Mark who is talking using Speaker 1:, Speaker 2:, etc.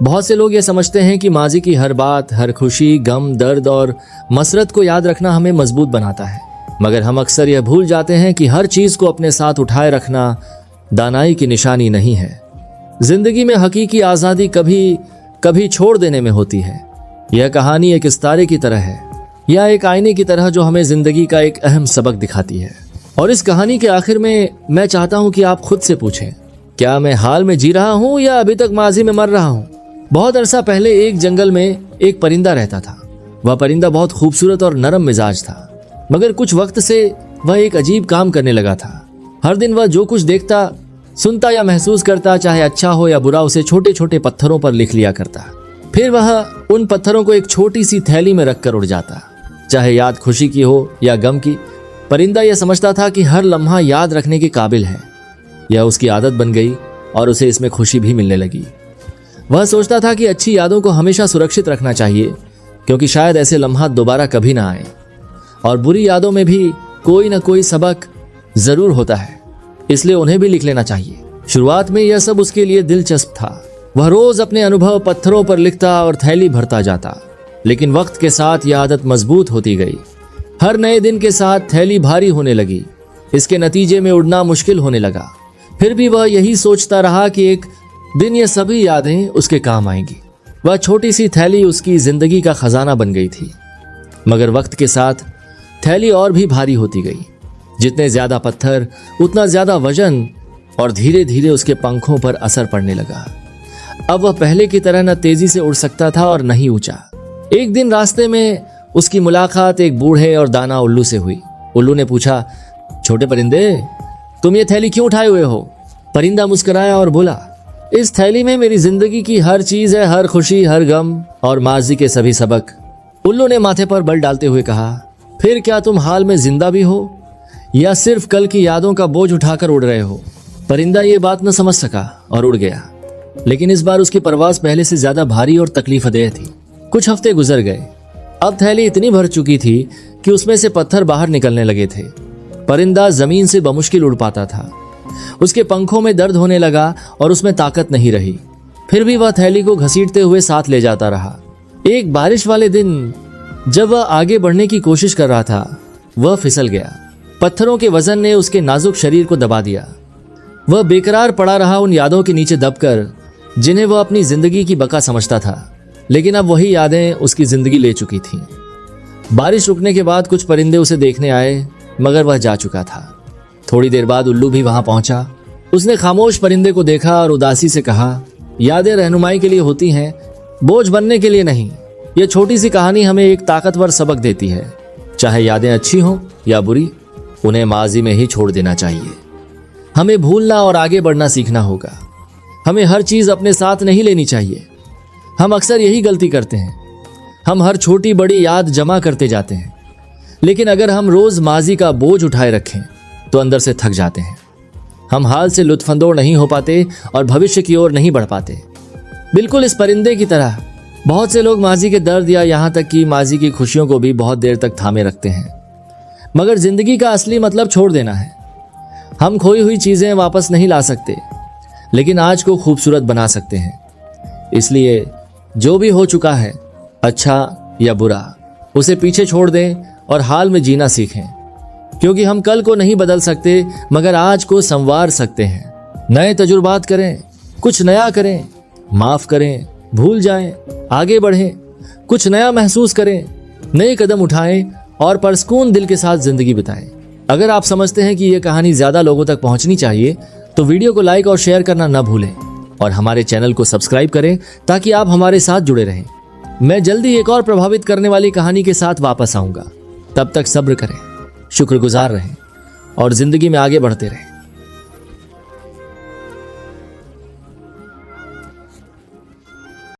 Speaker 1: बहुत से लोग ये समझते हैं कि माजी की हर बात, हर खुशी, गम, दर्द और मसरत को याद रखना हमें मजबूत बनाता है, मगर हम अक्सर यह भूल जाते हैं कि हर चीज को अपने साथ उठाए रखना दानाई की निशानी नहीं है। जिंदगी में हकीकी आज़ादी कभी कभी छोड़ देने में होती है। यह कहानी एक इस्तारे की तरह है या एक आईने की तरह जो हमें जिंदगी का एक अहम सबक दिखाती है। और इस कहानी के आखिर में मैं चाहता हूं कि आप खुद से पूछें, क्या मैं हाल में जी रहा हूं या अभी तक माजी में मर रहा हूं? बहुत अरसा पहले एक जंगल में एक परिंदा रहता था। वह परिंदा बहुत खूबसूरत और नरम मिजाज था, मगर कुछ वक्त से वह एक अजीब काम करने लगा था। हर दिन वह जो कुछ देखता, सुनता या महसूस करता, चाहे अच्छा हो या बुरा, उसे छोटे छोटे पत्थरों पर लिख लिया करता। फिर वह उन पत्थरों को एक छोटी सी थैली में रखकर उड़ जाता, चाहे याद खुशी की हो या गम की। परिंदा यह समझता था कि हर लम्हा याद रखने के काबिल है। यह उसकी आदत बन गई और उसे इसमें खुशी भी मिलने लगी। वह सोचता था कि अच्छी यादों को हमेशा सुरक्षित रखना चाहिए, क्योंकि शायद ऐसे लम्हा दोबारा कभी ना आए, और बुरी यादों में भी कोई ना कोई सबक जरूर होता है, इसलिए उन्हें भी लिख लेना चाहिए। शुरुआत में यह सब उसके लिए दिलचस्प था। वह रोज अपने अनुभव पत्थरों पर लिखता और थैली भरता जाता, लेकिन वक्त के साथ यह आदत मजबूत होती गई। हर नए दिन के साथ थैली भारी होने लगी। इसके नतीजे में उड़ना मुश्किल होने लगा। फिर भी वह यही सोचता रहा कि एक दिन ये सभी यादें उसके काम आएंगी। वह छोटी सी थैली उसकी जिंदगी का खजाना बन गई थी। मगर वक्त के साथ थैली और भी भारी होती गई। जितने ज्यादा पत्थर उतना ज्यादा वजन, और धीरे धीरे उसके पंखों पर असर पड़ने लगा। अब वह पहले की तरह न तेजी से उड़ सकता था और न ही ऊंचा। एक दिन रास्ते में उसकी मुलाकात एक बूढ़े और दाना उल्लू से हुई। उल्लू ने पूछा, छोटे परिंदे, तुम ये थैली क्यों उठाए हुए हो? परिंदा मुस्कुराया और बोला, इस थैली में मेरी जिंदगी की हर चीज है, हर खुशी, हर गम और माजी के सभी सबक। उल्लू ने माथे पर बल डालते हुए कहा, फिर क्या तुम हाल में जिंदा भी हो या सिर्फ कल की यादों का बोझ उठाकर उड़ रहे हो? परिंदा ये बात न समझ सका और उड़ गया, लेकिन इस बार उसकी परवाज़ पहले से ज्यादा भारी और तकलीफदेह थी। कुछ हफ्ते गुजर गए। अब थैली इतनी भर चुकी थी कि उसमें से पत्थर बाहर निकलने लगे थे। परिंदा जमीन से बमुश्किल उड़ पाता था। उसके पंखों में दर्द होने लगा और उसमें ताकत नहीं रही। फिर भी वह थैली को घसीटते हुए साथ ले जाता रहा। एक बारिश वाले दिन जब वह आगे बढ़ने की कोशिश कर रहा था, वह फिसल गया। पत्थरों के वजन ने उसके नाजुक शरीर को दबा दिया। वह बेकरार पड़ा रहा उन यादों के नीचे दबकर, जिन्हें वह अपनी जिंदगी की बका समझता था, लेकिन अब वही यादें उसकी जिंदगी ले चुकी थीं। बारिश रुकने के बाद कुछ परिंदे उसे देखने आए, मगर वह जा चुका था। थोड़ी देर बाद उल्लू भी वहां पहुंचा। उसने खामोश परिंदे को देखा और उदासी से कहा, यादें रहनुमाई के लिए होती हैं, बोझ बनने के लिए नहीं। यह छोटी सी कहानी हमें एक ताकतवर सबक देती है। चाहे यादें अच्छी हों या बुरी, उन्हें माजी में ही छोड़ देना चाहिए। हमें भूलना और आगे बढ़ना सीखना होगा। हमें हर चीज अपने साथ नहीं लेनी चाहिए। हम अक्सर यही गलती करते हैं। हम हर छोटी बड़ी याद जमा करते जाते हैं, लेकिन अगर हम रोज माजी का बोझ उठाए रखें तो अंदर से थक जाते हैं। हम हाल से लुत्फानंदोज नहीं हो पाते और भविष्य की ओर नहीं बढ़ पाते। बिल्कुल इस परिंदे की तरह बहुत से लोग माजी के दर्द या यहाँ तक कि माजी की खुशियों को भी बहुत देर तक थामे रखते हैं। मगर जिंदगी का असली मतलब छोड़ देना है। हम खोई हुई चीजें वापस नहीं ला सकते, लेकिन आज को खूबसूरत बना सकते हैं। इसलिए जो भी हो चुका है, अच्छा या बुरा, उसे पीछे छोड़ दें और हाल में जीना सीखें, क्योंकि हम कल को नहीं बदल सकते, मगर आज को संवार सकते हैं। नए तजुर्बात करें, कुछ नया करें, माफ करें, भूल जाएं, आगे बढ़ें, कुछ नया महसूस करें, नए कदम उठाएं और परसकून दिल के साथ जिंदगी बिताएं। अगर आप समझते हैं कि यह कहानी ज्यादा लोगों तक पहुंचनी चाहिए, तो वीडियो को लाइक और शेयर करना न भूलें और हमारे चैनल को सब्सक्राइब करें ताकि आप हमारे साथ जुड़े रहें। मैं जल्दी एक और प्रभावित करने वाली कहानी के साथ वापस आऊंगा। तब तक सब्र करें, शुक्रगुजार रहें और जिंदगी में आगे बढ़ते रहें।